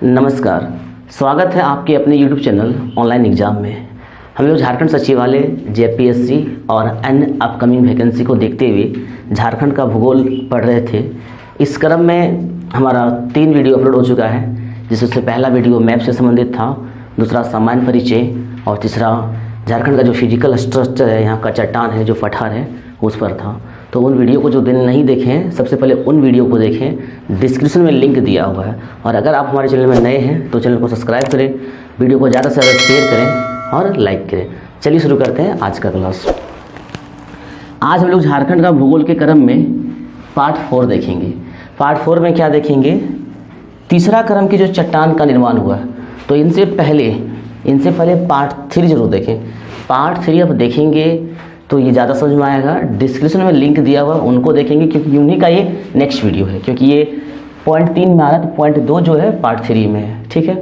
नमस्कार, स्वागत है आपके अपने YouTube चैनल ऑनलाइन एग्ज़ाम में। हम लोग झारखंड सचिवालय जेपीएससी और अन्य अपकमिंग वैकेंसी को देखते हुए झारखंड का भूगोल पढ़ रहे थे। इस क्रम में हमारा 3 वीडियो अपलोड हो चुका है, जिसमें पहला वीडियो मैप से संबंधित था, दूसरा सामान्य परिचय और तीसरा झारखंड का जो फिजिकल स्ट्रक्चर है, यहाँ का चट्टान है, जो पठार है, उस पर था। तो उन वीडियो को जो दिन नहीं देखे हैं, सबसे पहले उन वीडियो को देखें, डिस्क्रिप्शन में लिंक दिया हुआ है। और अगर आप हमारे चैनल में नए हैं तो चैनल को सब्सक्राइब करें, वीडियो को ज़्यादा से ज़्यादा शेयर करें और लाइक करें। चलिए शुरू करते हैं आज का क्लास। आज हम लोग झारखंड का भूगोल के क्रम में पार्ट 4 देखेंगे। पार्ट 4 में क्या देखेंगे? तीसरा क्रम की जो चट्टान का निर्माण हुआ है, तो इनसे पहले पार्ट 3 जरूर देखें। पार्ट 3 अब देखेंगे तो ये ज़्यादा समझ में आएगा। डिस्क्रिप्शन में लिंक दिया हुआ उनको देखेंगे, क्योंकि उन्हीं का ये नेक्स्ट वीडियो है, क्योंकि ये पॉइंट 3 में आ रहा है, तो पॉइंट 2 जो है पार्ट 3 में है। ठीक है,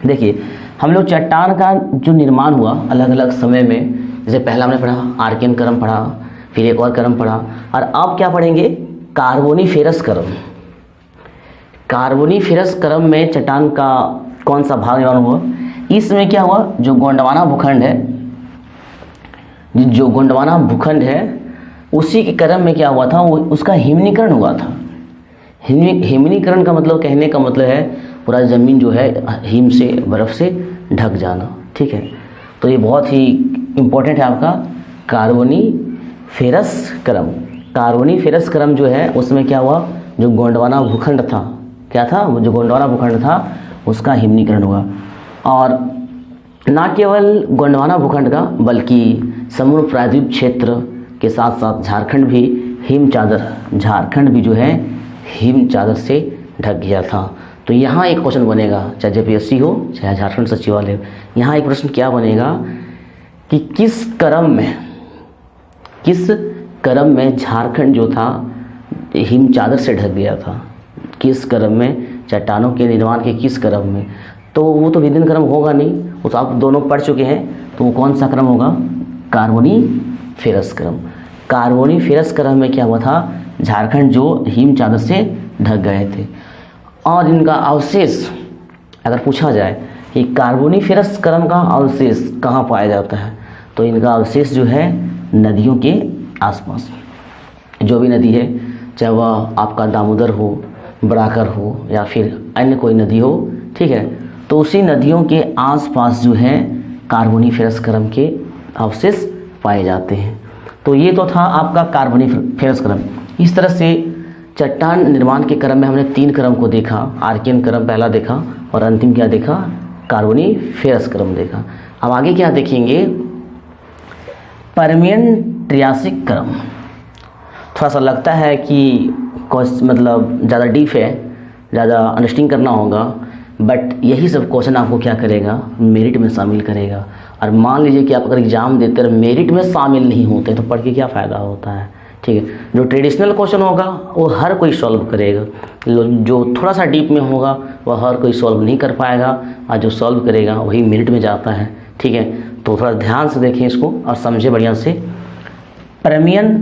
देखिए हम लोग चट्टान का जो निर्माण हुआ अलग अलग समय में, जैसे पहला हमने पढ़ा आर्कियन क्रम पढ़ा, फिर एक और क्रम पढ़ा, और अब क्या पढ़ेंगे? कार्बोनिफेरस क्रम। कार्बोनिफेरस क्रम में चट्टान का कौन सा भाग निर्माण हुआ? इसमें क्या हुआ? जो गोंडवाना भूखंड है, उसी के क्रम में क्या हुआ था? वो उसका हिमनीकरण हुआ था। हिमनीकरण का मतलब, कहने का मतलब है पूरा ज़मीन जो है हिम से, बर्फ़ से ढक जाना। ठीक है, तो ये बहुत ही इम्पोर्टेंट है आपका कार्बोनिफेरस क्रम। कार्बोनिफेरस क्रम जो है उसमें क्या हुआ? जो गोंडवाना भूखंड था, क्या था? वो जो गोंडवाना भूखंड था उसका हिमनीकरण हुआ। और ना केवल गोंडवाना भूखंड का, बल्कि समुद्र प्रायद्वीप क्षेत्र के साथ साथ झारखंड भी जो है हिम चादर से ढक गया था। तो यहाँ एक क्वेश्चन बनेगा, चाहे जेपीएससी हो चाहे झारखंड सचिवालय हो, यहाँ एक प्रश्न क्या बनेगा कि किस क्रम में झारखंड जो था हिम चादर से ढक गया था? किस क्रम में? चट्टानों के निर्माण के किस क्रम में? तो वो तो विभिन्न क्रम होगा नहीं, वो तो आप दोनों पढ़ चुके हैं। तो वो कौन सा क्रम होगा? कार्बोनिफेरस क्रम। कार्बोनिफेरस क्रम में क्या हुआ था? झारखंड जो हिम चादर से ढक गए थे। और इनका अवशेष अगर पूछा जाए कि कार्बोनिफेरस क्रम का अवशेष कहाँ पाया जाता है, तो इनका अवशेष जो है नदियों के आसपास। जो भी नदी है, चाहे वह आपका दामोदर हो, बराकर हो, या फिर अन्य कोई नदी हो, ठीक है, तो उसी नदियों के आसपास जो है कार्बोनिफेरस क्रम के अवशेष पाए जाते हैं। तो ये तो था आपका कार्बोनिफेरस क्रम। इस तरह से चट्टान निर्माण के क्रम में हमने 3 क्रम को देखा। आर्कियन क्रम पहला देखा और अंतिम क्या देखा? कार्बोनिफेरस क्रम देखा। अब आगे क्या देखेंगे? पर्मियन ट्रियासिक क्रम। थोड़ा सा लगता है कि मतलब ज़्यादा डीप है, ज़्यादा अंडरस्टैंडिंग करना होगा, बट यही सब क्वेश्चन आपको क्या करेगा? मेरिट में शामिल करेगा। और मान लीजिए कि आप अगर एग्जाम देते हैं मेरिट में शामिल नहीं होते, तो पढ़ के क्या फ़ायदा होता है? ठीक है, जो ट्रेडिशनल क्वेश्चन होगा वो हर कोई सॉल्व करेगा, जो थोड़ा सा डीप में होगा वह हर कोई सॉल्व नहीं कर पाएगा, और जो सॉल्व करेगा वही मेरिट में जाता है। ठीक है, तो थोड़ा ध्यान से देखें इसको और समझें बढ़िया से। पर्मियन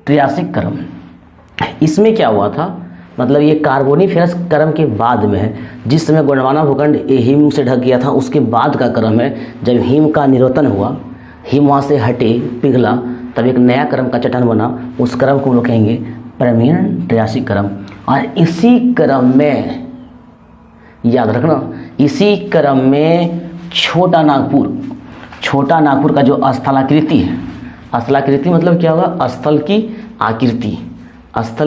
ट्रियासिक क्रम, इसमें क्या हुआ था? मतलब ये कार्बोनिफेरस क्रम के बाद में है। जिस समय गोंडवाना भूखंड हिम से ढक गया था, उसके बाद का क्रम है। जब हिम का निरोधन हुआ, हिम वहाँ से हटे, पिघला, तब एक नया क्रम का चट्टान बना, उस क्रम को हम लोग कहेंगे पर्मियन ट्रियासिक क्रम। और इसी क्रम में, याद रखना, इसी क्रम में छोटा नागपुर का जो स्थलाकृति है, स्थलाकृति मतलब क्या होगा? स्थल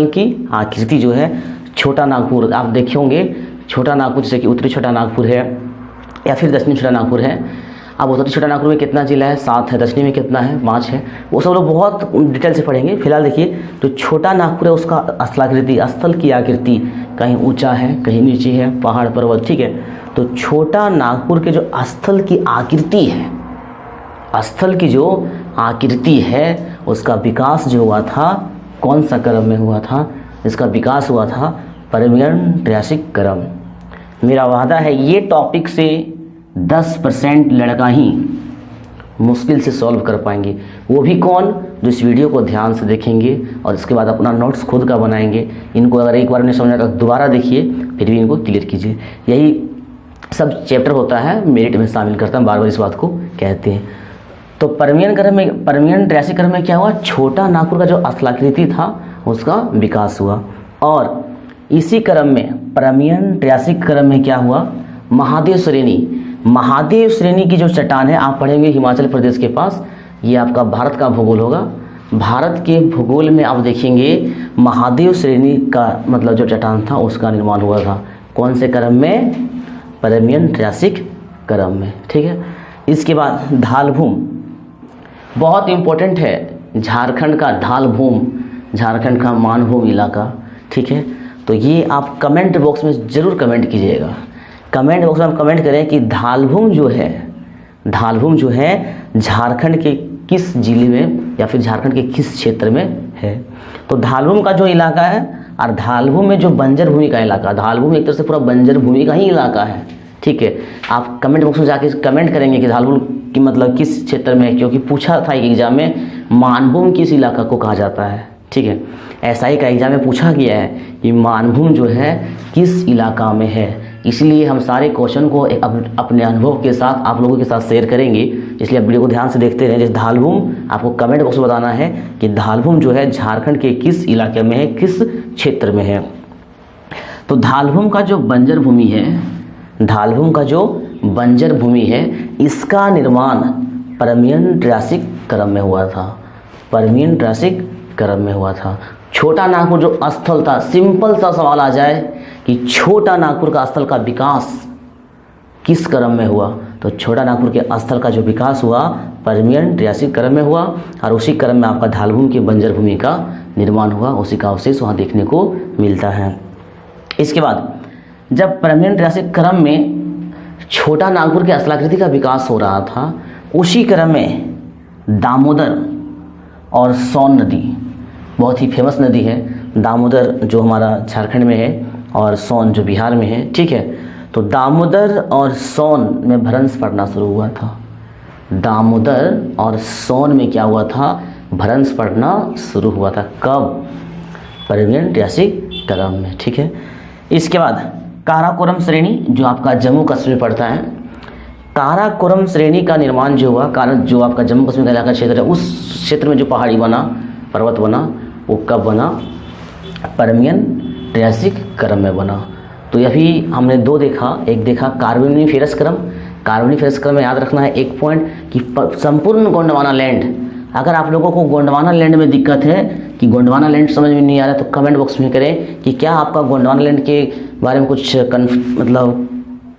की आकृति जो है छोटा नागपुर, आप देखे होंगे छोटा नागपुर, जैसे कि उत्तरी छोटा नागपुर है या फिर दक्षिणी छोटा नागपुर है। अब उत्तरी छोटा नागपुर में कितना जिला है? 7 है। दक्षिणी में कितना है? 5 है। वो सब लोग बहुत डिटेल से पढ़ेंगे। फिलहाल देखिए, जो छोटा नागपुर है उसका स्थलाकृति, स्थल की आकृति, कहीं ऊंचा है, कहीं नीचे है, पहाड़ पर्वत। ठीक है, तो छोटा नागपुर के जो स्थल की आकृति है, उसका विकास जो हुआ था कौन सा क्रम में हुआ था? इसका विकास हुआ था पर्मियन ट्रियासिक क्रम। मेरा वादा है ये टॉपिक से 10% लड़का ही मुश्किल से सॉल्व कर पाएंगे। वो भी कौन, जो इस वीडियो को ध्यान से देखेंगे और इसके बाद अपना नोट्स खुद का बनाएंगे। इनको अगर एक बार नहीं समझ आया तो दोबारा देखिए, फिर भी इनको क्लियर कीजिए। यही सब चैप्टर होता है, मेरिट में शामिल करता है, बार बार इस बात को कहते हैं। तो परमियन ट्रायसिक क्रम में क्या हुआ, छोटा नागपुर का जो स्थलाकृति था उसका विकास हुआ। और इसी क्रम में परमियन ट्रायसिक क्रम में क्या हुआ, महादेव श्रेणी की जो चट्टान है, आप पढ़ेंगे हिमाचल प्रदेश के पास, ये आपका भारत का भूगोल होगा। भारत के भूगोल में आप देखेंगे महादेव श्रेणी का मतलब जो चट्टान था उसका निर्माण हुआ था। कौन से क्रम में, परमियन ट्रायसिक क्रम में, ठीक है। इसके बाद ढालभूम, बहुत इंपॉर्टेंट है, झारखंड का ढालभूम, झारखंड का मानभूम इलाका, ठीक है। तो ये आप कमेंट बॉक्स में ज़रूर कमेंट कीजिएगा। कमेंट बॉक्स में आप कमेंट करें कि ढालभूम जो है झारखंड के किस जिले में या फिर झारखंड के किस क्षेत्र में है। तो ढालभूम का जो इलाका है, और ढालभूम में जो बंजर भूमि का इलाका, ढालभूम एक तरह से पूरा बंजर भूमि का ही इलाका है, ठीक है। आप कमेंट बॉक्स में जाके कमेंट करेंगे कि ढालभूम की मतलब किस क्षेत्र में है, क्योंकि पूछा था एग्जाम में मानभूम किस इलाका को कहा जाता है, ठीक है। ऐसा ही का एग्जाम में पूछा गया है कि मानभूम जो है किस इलाका में है। इसलिए हम सारे क्वेश्चन को अपने अनुभव के साथ आप लोगों के साथ शेयर करेंगे, इसलिए आप वीडियो को ध्यान से देखते रहें। जैसे ढालभूम, आपको कमेंट बॉक्स में बताना है कि ढालभूम जो है झारखंड के किस इलाके में है, किस क्षेत्र में है। तो ढालभूम का जो बंजर भूमि है, इसका निर्माण परमियन ट्रायसिक क्रम में हुआ था। छोटा नागपुर जो स्थल था, सिंपल सा सवाल आ जाए कि छोटा नागपुर का स्थल का विकास किस क्रम में हुआ, तो छोटा नागपुर के स्थल का जो विकास हुआ परमियन ट्रायसिक क्रम में हुआ, और उसी क्रम में आपका ढालभूम की बंजर भूमि का निर्माण हुआ, उसी का अवशेष वहाँ देखने को मिलता है। इसके बाद जब परमियन ट्रायसिक क्रम में छोटा नागपुर के स्थलाकृति का विकास हो रहा था, उसी क्रम में दामोदर और सोन नदी, बहुत ही फेमस नदी है, दामोदर जो हमारा झारखंड में है और सोन जो बिहार में है, ठीक है। तो दामोदर और सोन में भ्रंश पड़ना शुरू हुआ था। दामोदर और सोन में क्या हुआ था, भ्रंश पड़ना शुरू हुआ था। कब, परमियन ट्रायसिक क्रम में, ठीक है। इसके बाद काराकोरम श्रेणी जो आपका जम्मू कश्मीर में पड़ता है, काराकोरम श्रेणी का निर्माण जो हुआ, जो आपका जम्मू कश्मीर का इलाका क्षेत्र है, उस क्षेत्र में जो पहाड़ी बना, पर्वत बना, वो कब बना, परमियन ट्रायसिक क्रम में बना। तो यह भी हमने दो देखा, एक देखा कार्बोनिफेरस क्रम में याद रखना है एक पॉइंट कि संपूर्ण गोंडवाना लैंड, अगर आप लोगों को गोंडवाना लैंड में दिक्कत है कि गोंडवाना लैंड समझ में नहीं आ रहा है, तो कमेंट बॉक्स में करें कि क्या आपका गोंडवाना लैंड के बारे में कुछ मतलब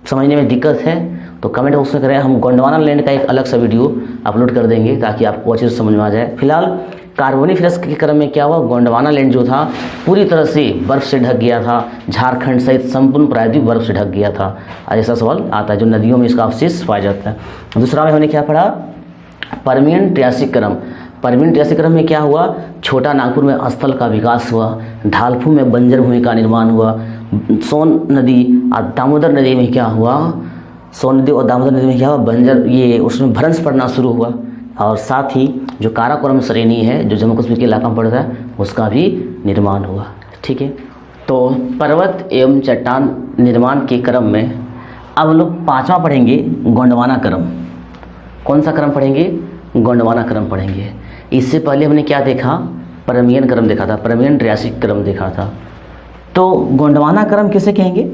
समझने में दिक्कत है, तो कमेंट बॉक्स में करें। हम गोंडवाना लैंड का एक अलग सा वीडियो अपलोड कर देंगे ताकि आपको अच्छे से समझ में आ जाए। फिलहाल कार्बोनिफेरस के क्रम में क्या हुआ, गोंडवाना लैंड जो था पूरी तरह से बर्फ से ढक गया था, झारखंड सहित संपूर्ण प्रायद्वीप बर्फ से ढक गया था। ऐसा सवाल आता है, जो नदियों में इसका अवशेष पाया जाता है। दूसरा में हमने क्या पढ़ा, परमियन ट्रायसिक क्रम में क्या हुआ, छोटा नागपुर में स्थल का विकास हुआ, ढालभूम में बंजर भूमि का निर्माण हुआ, सोन नदी और दामोदर नदी में क्या हुआ, बंजर, ये उसमें भ्रंश पड़ना शुरू हुआ, और साथ ही जो काराकोरम श्रेणी है जो जम्मू कश्मीर के इलाका में पड़ता है उसका भी निर्माण हुआ, ठीक है। तो पर्वत एवं चट्टान निर्माण के क्रम में अब लोग पांचवा पढ़ेंगे, गोंडवाना क्रम। कौन सा क्रम पढ़ेंगे, गोंडवाना क्रम पढ़ेंगे। इससे पहले हमने क्या देखा, परमियन क्रम देखा था, परमियन ट्रायसिक क्रम देखा था। तो गोंडवाना क्रम किसे कहेंगे,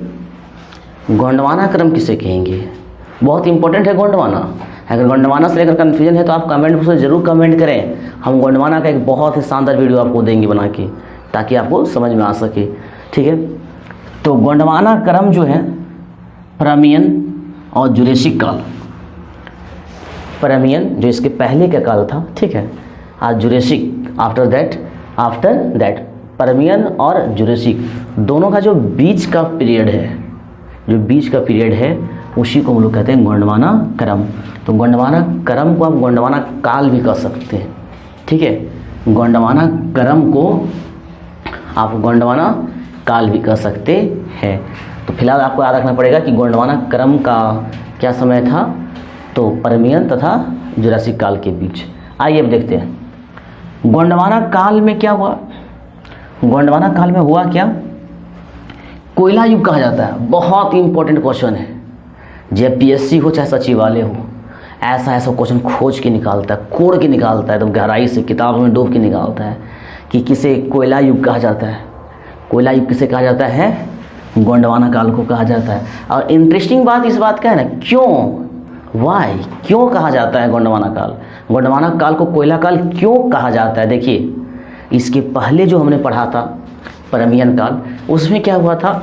बहुत इंपॉर्टेंट है गोंडवाना। अगर गोंडवाना से लेकर कन्फ्यूजन है तो आप कमेंट बॉक्स में ज़रूर कमेंट करें। हम गोंडवाना का एक बहुत ही शानदार वीडियो आपको देंगे बना के, ताकि आपको समझ में आ सके, ठीक है। तो गोंडवाना क्रम जो है परमियन और जुरेसिक काल, परमियन जो इसके पहले का काल था, ठीक है, और जुरेसिक आफ्टर दैट परमियन और जुरेसिक दोनों का जो बीच का पीरियड है उसी को हम लोग कहते हैं गोंडवाना क्रम। तो गोंडवाना क्रम को आप गोंडवाना काल भी कह सकते हैं, ठीक है। गोंडवाना क्रम को आप गोंडवाना काल भी कह सकते हैं। तो फिलहाल आपको याद रखना पड़ेगा कि गोंडवाना क्रम का क्या समय था, तो परमियन तथा जुरासिक काल के बीच। आइए अब देखते हैं गोंडवाना काल में क्या हुआ। गोंडवाना काल में हुआ क्या, कोयला युग कहा जाता है। बहुत ही इंपॉर्टेंट क्वेश्चन है, जेपीएससी हो चाहे सचिवालय हो, ऐसा क्वेश्चन खोज के निकालता है, कोड़ के निकालता है, तो गहराई से किताब में डूब के निकालता है कि किसे कोयला युग कहा जाता है। कोयला युग किसे कहा जाता है, गोंडवाना काल को कहा जाता है। और इंटरेस्टिंग बात इस बात का है ना, क्यों, वाई, क्यों कहा जाता है गोंडवाना काल, गोंडवाना काल को कोयला काल क्यों कहा जाता है। देखिए, इसके पहले जो हमने पढ़ा था परमियन काल, उसमें क्या हुआ था,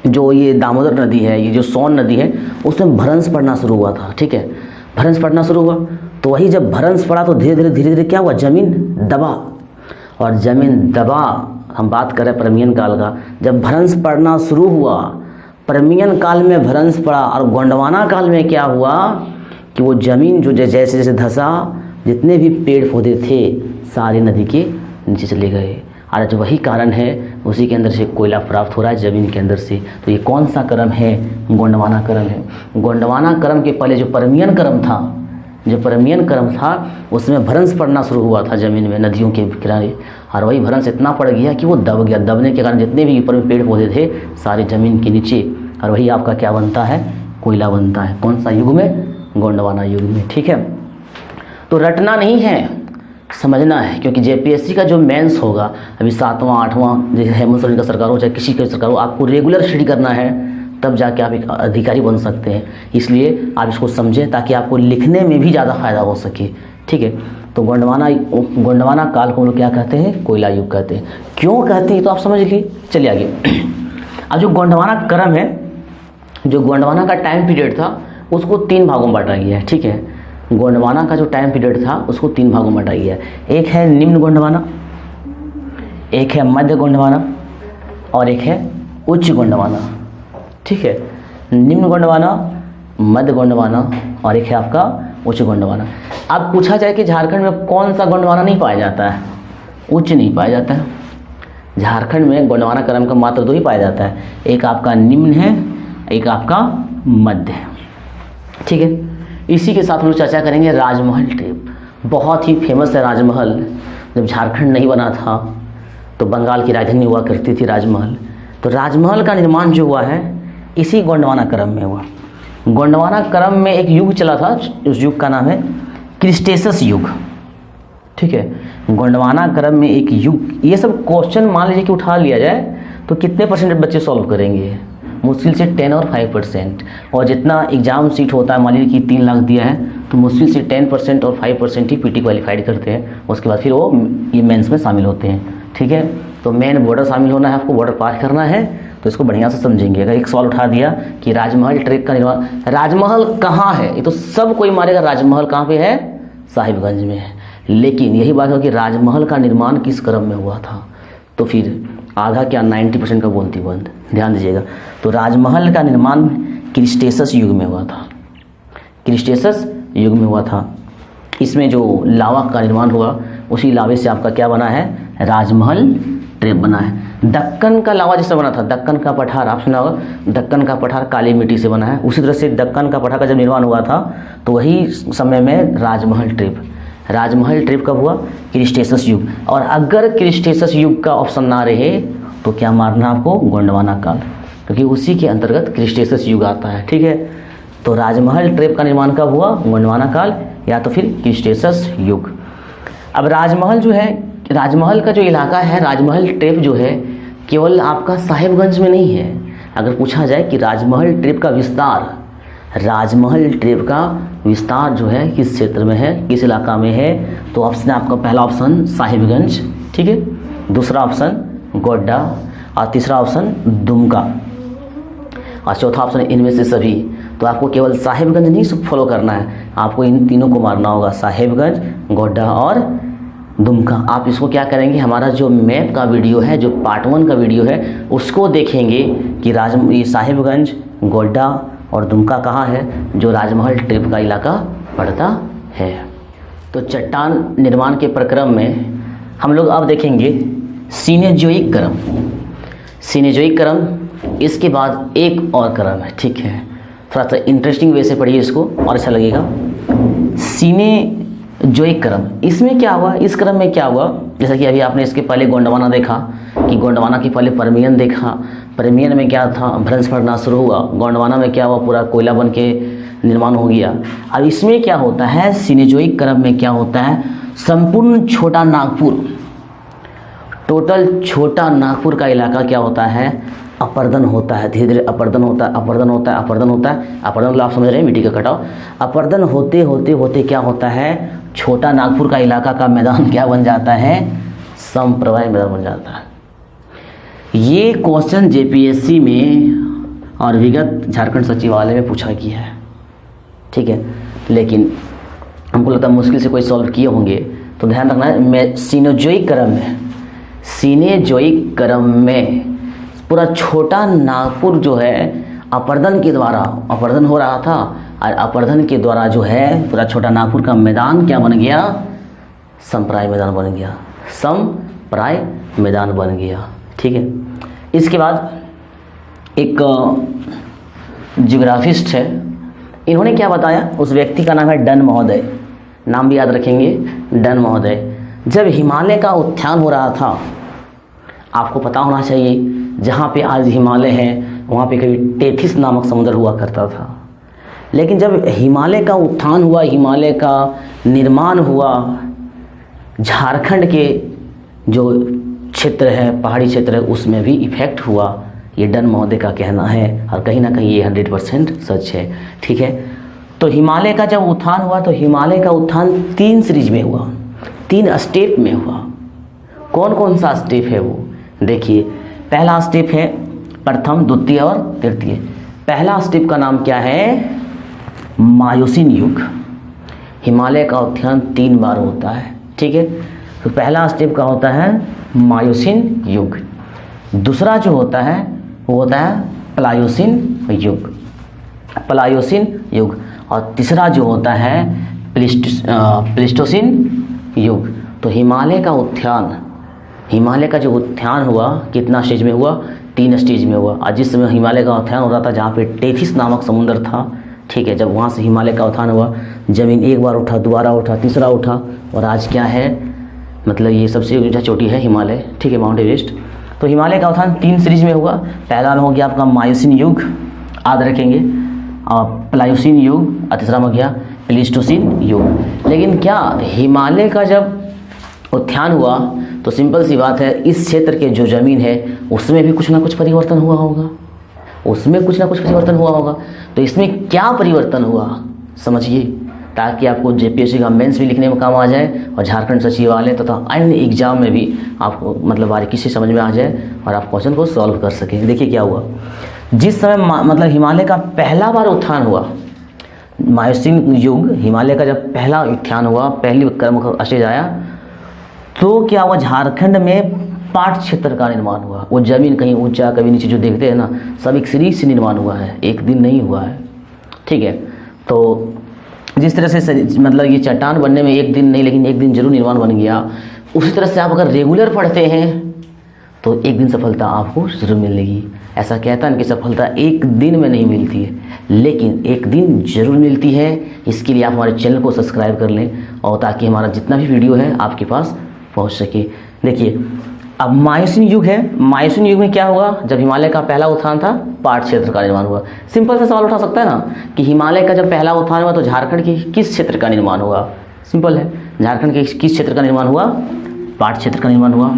जो ये दामोदर नदी है, ये जो सोन नदी है, उसमें भ्रंश पड़ना शुरू हुआ था। ठीक है, भ्रंश पड़ना शुरू हुआ, तो वही जब भ्रंश पड़ा तो धीरे धीरे क्या हुआ, जमीन दबा, और जमीन दबा, हम बात करें परमियन काल का, जब भ्रंश पड़ना शुरू हुआ, परमियन काल में भ्रंश पड़ा, और गोंडवाना काल में क्या हुआ कि वो जमीन जो जैसे जैसे धंसा, जितने भी पेड़ पौधे थे सारे नदी के नीचे चले गए। आज वही कारण है, उसी के अंदर से कोयला प्राप्त हो रहा है जमीन के अंदर से। तो ये कौन सा क्रम है, गोंडवाना क्रम है। गोंडवाना क्रम के पहले जो परमियन क्रम था, जो परमियन क्रम था, उसमें भ्रंश पड़ना शुरू हुआ था जमीन में, नदियों के किनारे, और वही भ्रंश इतना पड़ गया कि वो दब गया। दबने के कारण जितने भी ऊपर में पेड़ पौधे थे सारे जमीन के नीचे, और वही आपका क्या बनता है, कोयला बनता है। कौन सा युग में, गोंडवाना युग में। ठीक है, तो रटना नहीं है, समझना है, क्योंकि जेपीएससी का जो मेंस होगा अभी 7वां 8वां, जैसे हेमंत सोरेन का सरकार हो चाहे किसी का सरकार हो, आपको रेगुलर स्टडी करना है, तब जाके आप एक अधिकारी बन सकते हैं। इसलिए आप इसको समझें ताकि आपको लिखने में भी ज़्यादा फायदा हो सके। ठीक है, तो गोंडवाना काल को हम लोग क्या कहते हैं, कोयला युग कहते हैं। क्यों कहते हैं तो आप समझ लीजिए। चलिए आगे। अब जो गोंडवाना क्रम है, जो गोंडवाना का टाइम पीरियड था, उसको 3 भागों में बांटा गया है। ठीक है, गोंडवाना का जो टाइम पीरियड था उसको 3 भागों में बांटा गया है। एक है निम्न गोंडवाना, एक है मध्य गोंडवाना, और एक है उच्च गोंडवाना। ठीक है, निम्न गोंडवाना, मध्य गोंडवाना, और एक है आपका उच्च गोंडवाना। अब पूछा जाए कि झारखंड में कौन सा गोंडवाना नहीं पाया जाता है, उच्च नहीं पाया जाता है। झारखंड में गोंडवाना क्रम का मात्र 2 ही पाया जाता है, एक आपका निम्न है, एक आपका मध्य है। ठीक है, इसी के साथ हम लोग चर्चा करेंगे राजमहल ट्रिप। बहुत ही फेमस है राजमहल। जब झारखंड नहीं बना था तो बंगाल की राजधानी हुआ करती थी राजमहल। तो राजमहल का निर्माण जो हुआ है इसी गोंडवाना क्रम में हुआ। गोंडवाना क्रम में एक युग चला था, उस युग का नाम है क्रिस्टेसस युग। ठीक है, गोंडवाना क्रम में एक युग, ये सब क्वेश्चन मान लीजिए कि उठा लिया जाए तो कितने परसेंट बच्चे सॉल्व करेंगे, मुश्किल से 10 और 5%। और जितना एग्जाम सीट होता है, मान लीजिए कि 3 लाख दिया है, तो मुश्किल से 10% और 5% ही पीटी क्वालिफाइड करते हैं। उसके बाद फिर वो ये मेंस में शामिल होते हैं। ठीक है, तो मेन बॉर्डर शामिल होना है, आपको बॉर्डर पार करना है, तो इसको बढ़िया से समझेंगे। अगर एक सवाल उठा दिया कि राजमहल ट्रैक का निर्माण, राजमहल कहाँ है, ये तो सब कोई मारेगा, राजमहल कहाँ पे है, साहिबगंज में है। लेकिन यही बात है कि राजमहल का निर्माण किस क्रम में हुआ था, तो फिर आधा क्या 90% का बोलती बंद, ध्यान दीजिएगा। तो राजमहल का निर्माण क्रिस्टेसस युग में हुआ था, क्रिस्टेसस युग में हुआ था। इसमें जो लावा का निर्माण हुआ, उसी लावे से आपका क्या बना है, राजमहल ट्रैप बना है। दक्कन का लावा जैसा बना था, दक्कन का पठार आप सुना होगा, दक्कन का पठार काली मिट्टी से बना है। उसी तरह से दक्कन का पठार का जब निर्माण हुआ था तो वही समय में राजमहल ट्रैप, राजमहल ट्रैप कब हुआ, क्रिस्टेसस युग। और अगर क्रिस्टेसस युग का ऑप्शन ना रहे तो क्या मारना आपको, गोंडवाना काल, क्योंकि उसी के अंतर्गत क्रिस्टेसस युग आता है। ठीक है, तो राजमहल ट्रैप का निर्माण कब हुआ, गोंडवाना काल या तो फिर क्रिस्टेसस युग। अब राजमहल जो है, राजमहल का जो इलाका है, राजमहल ट्रैप जो है केवल आपका साहिबगंज में नहीं है। अगर पूछा जाए कि राजमहल ट्रैप का विस्तार, राजमहल ट्रैप का विस्तार जो है किस क्षेत्र में है, किस इलाका में है, तो ऑप्शन आपका पहला ऑप्शन साहिबगंज, ठीक है, दूसरा ऑप्शन गोड्डा, और तीसरा ऑप्शन दुमका, और चौथा ऑप्शन इनमें से सभी। तो आपको केवल साहिबगंज नहीं फॉलो करना है, आपको इन तीनों को मारना होगा, साहिबगंज, गोड्डा और दुमका। आप इसको क्या करेंगे, हमारा जो मैप का वीडियो है, जो पार्ट 1 का वीडियो है, उसको देखेंगे कि ये साहिबगंज, गोड्डा और दुमका कहाँ है, जो राजमहल ट्रैप का इलाका पड़ता है। तो चट्टान निर्माण के प्रक्रम में हम लोग अब देखेंगे सीनेजोइक क्रम, सीनेजोइक क्रम, इसके बाद एक और क्रम है। ठीक है, थोड़ा सा इंटरेस्टिंग वे से पढ़िए इसको और अच्छा लगेगा। जोइक क्रम, इसमें क्या हुआ, इस क्रम में क्या हुआ, जैसा कि अभी आपने इसके पहले गोंडवाना देखा कि गोंडवाना के पहले परमियन देखा, परमियन में क्या था, भ्रंश पड़ना शुरू हुआ, गोंडवाना में क्या हुआ, पूरा कोयला बन के निर्माण हो गया। अब इसमें क्या होता है, सिनेजोइक क्रम में क्या होता है, संपूर्ण छोटा नागपुर, टोटल छोटा नागपुर का इलाका क्या होता है, अपर्दन होता है, धीरे धीरे अपर्दन होता है, अपर्दन होता है, अपर्दन होता है, अपर्दन मतलब आप समझ रहे हैं मिट्टी का कटाव, अपर्दन होते होते होते क्या होता है, छोटा नागपुर का इलाका का मैदान क्या बन जाता है, समप्रवाह मैदान बन जाता है। ये क्वेश्चन जेपीएससी में और विगत झारखंड सचिवालय में पूछा गया है, ठीक है, लेकिन हमको लगता है मुश्किल से कोई सॉल्व किए होंगे, तो ध्यान रखना है। मैं सिनेजोइक क्रम में, सिनेजोइक क्रम में पूरा छोटा नागपुर जो है अपर्दन के द्वारा, अपर्दन हो रहा था और अपर्दन के द्वारा जो है पूरा छोटा नागपुर का मैदान क्या बन गया, समप्राय मैदान बन गया, समप्राय मैदान बन गया, ठीक है। इसके बाद एक जियोग्राफिस्ट है, इन्होंने क्या बताया, उस व्यक्ति का नाम है डन महोदय, नाम भी याद रखेंगे, डन महोदय। जब हिमालय का उत्थान हो रहा था, आपको पता होना चाहिए जहाँ पे आज हिमालय है वहाँ पे कभी टेथिस नामक समुद्र हुआ करता था, लेकिन जब हिमालय का उत्थान हुआ, हिमालय का निर्माण हुआ, झारखंड के जो क्षेत्र है, पहाड़ी क्षेत्र है, उसमें भी इफेक्ट हुआ, ये डन महोदय का कहना है और कहीं ना कहीं ये 100% सच है, ठीक है। तो हिमालय का जब उत्थान हुआ तो हिमालय का उत्थान 3 सीरीज में हुआ, 3 स्टेप में हुआ। कौन कौन सा स्टेप है वो देखिए। पहला स्टेप है प्रथम, द्वितीय और तृतीय। पहला स्टेप का नाम क्या है, मायोसिन युग। हिमालय का उत्थान 3 बार होता है, ठीक है। तो पहला स्टेप का होता है मायोसिन युग, दूसरा जो होता है वो होता है प्लायोसिन युग, प्लायोसिन युग, और तीसरा जो होता है प्लीस्टोसिन युग। तो हिमालय का उत्थान, हिमालय का जो उत्थान हुआ कितना स्टेज में हुआ, 3 स्टेज में हुआ। और जिस समय हिमालय का उत्थान हो रहा था जहाँ पे टेथिस नामक समुद्र था, ठीक है, जब वहाँ से हिमालय का उत्थान हुआ, जमीन एक बार उठा, दोबारा उठा, तीसरा उठा, और आज क्या है, मतलब ये सबसे ऊंचा चोटी है हिमालय, ठीक है, माउंट एवरेस्ट। तो हिमालय का उत्थान 3 सीरीज में हुआ। पहला में हो गया आपका मायोसिन युग, याद रखेंगे, और प्लायोसिन युग, और तीसरा में हो गया प्लीस्टोसिन युग। लेकिन क्या हिमालय का जब उत्थान हुआ तो सिंपल सी बात है, इस क्षेत्र के जो ज़मीन है उसमें भी कुछ ना कुछ परिवर्तन हुआ होगा, उसमें कुछ ना कुछ परिवर्तन हुआ होगा। तो इसमें क्या परिवर्तन हुआ समझिए, ताकि आपको जेपीएससी का मेंस भी लिखने में काम आ जाए और झारखंड सचिवालय तथा अन्य एग्जाम में भी आपको मतलब बारीकी से समझ में आ जाए और आप क्वेश्चन को सॉल्व कर सकें। देखिए क्या हुआ, जिस समय मतलब हिमालय का पहला बार उत्थान हुआ, मायोसिन युग, हिमालय का जब पहला उत्थान हुआ, पहली क्रम का स्टेज आया, तो क्या हुआ, झारखंड में पाट क्षेत्र का निर्माण हुआ। वो जमीन कहीं ऊंचा कभी नीचे जो देखते हैं ना, सब एक सीरीज से निर्माण हुआ है, एक दिन नहीं हुआ है, ठीक है। तो जिस तरह से मतलब ये चट्टान बनने में एक दिन नहीं, लेकिन एक दिन जरूर निर्माण बन गया, उसी तरह से आप अगर रेगुलर पढ़ते हैं तो एक दिन सफलता आपको जरूर मिलेगी। ऐसा कहता है कि सफलता एक दिन में नहीं मिलती है, लेकिन एक दिन जरूर मिलती है। इसके लिए आप हमारे चैनल को सब्सक्राइब कर लें, और ताकि हमारा जितना भी वीडियो है आपके पास पहुंच सके। देखिए अब मायोसिन युग है, मायोसिन युग में क्या हुआ, जब हिमालय का पहला उत्थान था, पाट क्षेत्र का निर्माण हुआ। सिंपल सा सवाल उठा सकता है ना कि हिमालय का जब पहला उत्थान हुआ तो झारखंड के किस क्षेत्र का निर्माण हुआ, सिंपल है, झारखंड के किस क्षेत्र का निर्माण हुआ, पाट क्षेत्र का निर्माण हुआ।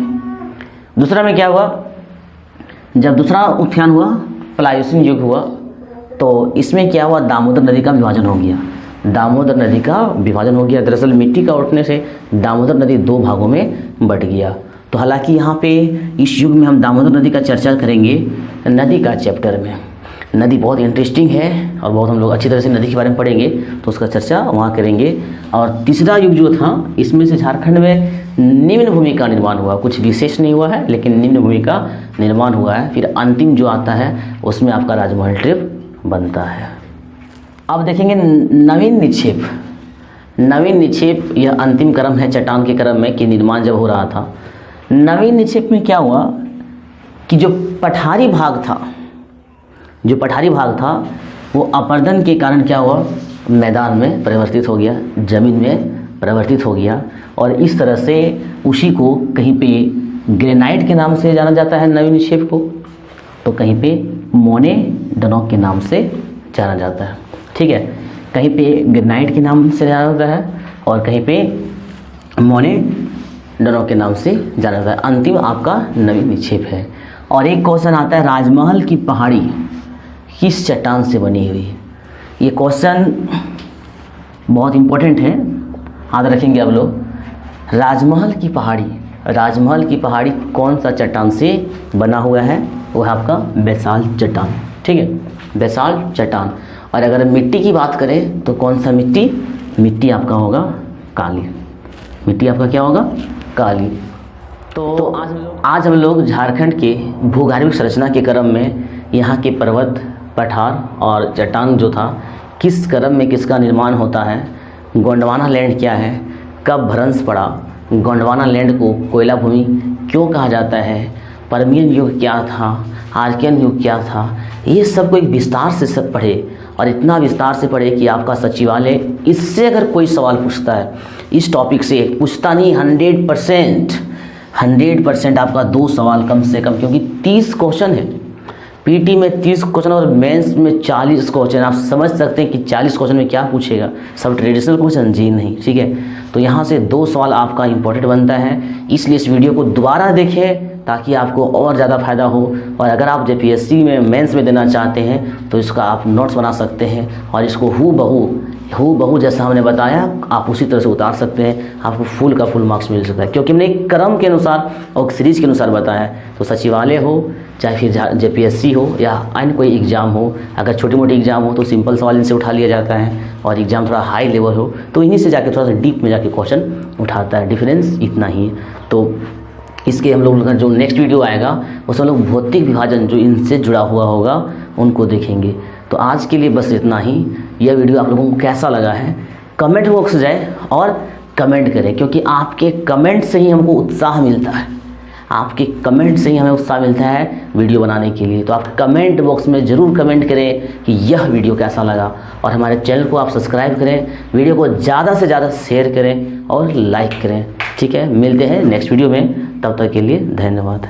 दूसरा में क्या हुआ, जब दूसरा उत्थान हुआ, प्लायोसिन युग हुआ, तो इसमें क्या हुआ, दामोदर नदी का विभाजन हो गया, दामोदर नदी का विभाजन हो गया। दरअसल मिट्टी का उठने से दामोदर नदी 2 भागों में बट गया। तो हालांकि यहाँ पे इस युग में हम दामोदर नदी का चर्चा करेंगे नदी का चैप्टर में। नदी बहुत इंटरेस्टिंग है और बहुत हम लोग अच्छी तरह से नदी के बारे में पढ़ेंगे, तो उसका चर्चा वहाँ करेंगे। और तीसरा युग जो था, इसमें से झारखंड में निम्न भूमि का निर्माण हुआ, कुछ विशेष नहीं हुआ है लेकिन निम्न भूमि का निर्माण हुआ है। फिर अंतिम जो आता है उसमें आपका राजमहल ट्रिप बनता है। अब देखेंगे नवीन निक्षेप। नवीन निक्षेप यह अंतिम क्रम है चट्टान के क्रम में कि निर्माण जब हो रहा था। नवीन निक्षेप में क्या हुआ कि जो पठारी भाग था, जो पठारी भाग था वो अपर्दन के कारण क्या हुआ, मैदान में परिवर्तित हो गया, जमीन में परिवर्तित हो गया और इस तरह से उसी को कहीं पे ग्रेनाइट के नाम से जाना जाता है नवीन निक्षेप को, तो कहीं पे मोनेडनॉक के नाम से जाना जाता है। ठीक है, कहीं पे ग्रेनाइट के नाम से जाना जाता है और कहीं पे मोनेडनॉक के नाम से जाना जाता है। अंतिम आपका नवीन निक्षेप है। और एक क्वेश्चन आता है, राजमहल की पहाड़ी किस चट्टान से बनी हुई? ये क्वेश्चन बहुत इम्पोर्टेंट है, याद रखेंगे आप लोग। राजमहल की पहाड़ी कौन सा चट्टान से बना हुआ है? वो है आपका बेसाल्ट चट्टान। ठीक है, बेसाल्ट चट्टान। और अगर मिट्टी की बात करें तो कौन सा मिट्टी आपका होगा काली। मिट्टी आपका क्या होगा? काली। तो आज हम लोग झारखंड के भूगर्भिक संरचना के क्रम में यहाँ के पर्वत, पठार और चट्टान जो था, किस क्रम में किसका निर्माण होता है, गोंडवाना लैंड क्या है, कब भ्रंश पड़ा, गोंडवाना लैंड को कोयला भूमि क्यों कहा जाता है, परमियन युग क्या था, आर्कियन युग क्या था, ये सब को एक विस्तार से सब पढ़े और इतना विस्तार से पढ़े कि आपका सचिवालय इससे अगर कोई सवाल पूछता है, इस टॉपिक से पूछता नहीं, 100% आपका 2 सवाल कम से कम, क्योंकि 30 क्वेश्चन है पीटी में, 30 क्वेश्चन और मेंस में 40 क्वेश्चन। आप समझ सकते हैं कि 40 क्वेश्चन में क्या पूछेगा, सब ट्रेडिशनल क्वेश्चन जी नहीं। ठीक है, तो यहाँ से 2 सवाल आपका इंपॉर्टेंट बनता है, इसलिए इस वीडियो को दोबारा देखें ताकि आपको और ज़्यादा फायदा हो। और अगर आप जेपीएससी में मेंस में देना चाहते हैं तो इसका आप नोट्स बना सकते हैं और इसको हू बहू जैसा हमने बताया आप उसी तरह से उतार सकते हैं, आपको फुल का फुल मार्क्स मिल सकता है, क्योंकि हमने एक क्रम के अनुसार और सीरीज के अनुसार बताया। तो सचिवालय हो चाहे फिर जेपीएससी हो या अन्य कोई एग्ज़ाम हो, अगर छोटी मोटी एग्ज़ाम हो तो सिंपल सवाल इनसे उठा लिया जाता है, और एग्ज़ाम थोड़ा हाई लेवल हो तो इन्हीं से जाके थोड़ा सा डीप में जाके क्वेश्चन उठाता है। डिफरेंस इतना ही है। तो इसके हम लोग जो नेक्स्ट वीडियो आएगा उसमें लोग भौतिक विभाजन जो इनसे जुड़ा हुआ होगा उनको देखेंगे। तो आज के लिए बस इतना ही। यह वीडियो आप लोगों को कैसा लगा है कमेंट बॉक्स जाए और कमेंट करें, क्योंकि आपके कमेंट से ही हमको उत्साह मिलता है, आपके कमेंट से ही हमें उत्साह मिलता है वीडियो बनाने के लिए। तो आप कमेंट बॉक्स में ज़रूर कमेंट करें कि यह वीडियो कैसा लगा, और हमारे चैनल को आप सब्सक्राइब करें, वीडियो को ज़्यादा से ज़्यादा शेयर करें और लाइक करें। ठीक है, मिलते हैं नेक्स्ट वीडियो में, तब तक के लिए धन्यवाद।